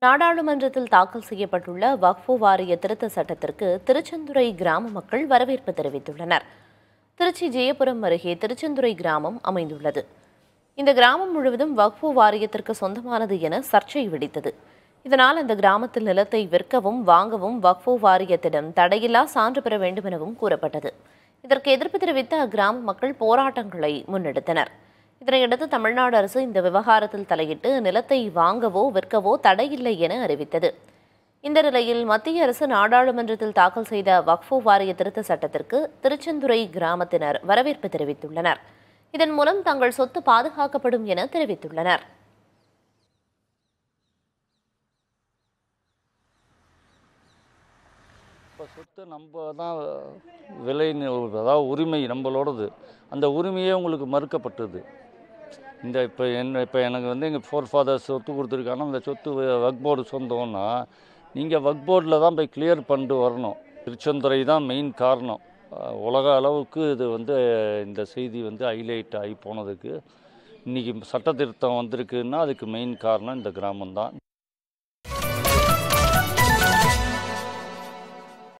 நாடாளுமன்றத்தில் தாக்கல் செய்யப்பட்டுள்ள வக்ஃபு வாரிய திருத்த சட்டத்திற்கு திருச்செந்துறை கிராம மக்கள் வரவேற்பு தெரிவித்துள்ளனர். திருச்சி ஜெயபுரம் அருகே திருச்செந்துறை கிராமம் அமைந்துள்ளது. இந்த கிராமம் முழுவதும் வக்ஃபு வாரியத்திற்கு சொந்தமானது என சர்ச்சை வெடித்தது. இதனால் அந்த கிராமத்தில் நிலத்தை விற்கவும் வாங்கவும் வக்ஃபு வாரியத்திடம் தடையில்லா சான்று பெற வேண்டும் எனவும் கூறப்பட்டது. இதற்கு எதிர்ப்பு தெரிவித்த அக்கிராம மக்கள் போராட்டங்களை முன்னெடுத்தனர். இதனையடுத்து தமிழ்நாடு அரசு இந்த விவகாரத்தில் தலையிட்டு நிலத்தை வாங்கவோ விற்கவோ தடையில்லை என அறிவித்தது. இந்த நிலையில் மத்திய அரசு நாடாளுமன்றத்தில் தாக்கல் செய்த வக்ஃபு வாரிய திருத்த சட்டத்திற்கு திருச்செந்துறை கிராமத்தினர் வரவேற்பு தெரிவித்துள்ளனர். இதன் மூலம் தங்கள் சொத்து பாதுகாக்கப்படும் என தெரிவித்துள்ளனர். இப்போ சொத்து நம்ம தான் விலை, அதாவது உரிமை நம்மளோடது. அந்த உரிமையே உங்களுக்கு மறுக்கப்பட்டது. இப்போ எனக்கு எங்கள் ஃபோர் ஃபாதர்ஸ் சொத்து கொடுத்துருக்காங்கன்னா அந்த சொத்து வக்ஃப் போர்டு சொந்தம்னா நீங்கள் வக்ஃப் போர்டில் தான் போய் கிளியர் பண்ணிட்டு வரணும். திருச்செந்துறை தான் மெயின் காரணம். உலக அளவுக்கு இது இந்த செய்தி ஹைலைட் ஆகி போனதுக்கு இன்றைக்கி சட்ட திருத்தம் வந்திருக்குன்னா அதுக்கு மெயின் காரணம் இந்த கிராமம் தான்.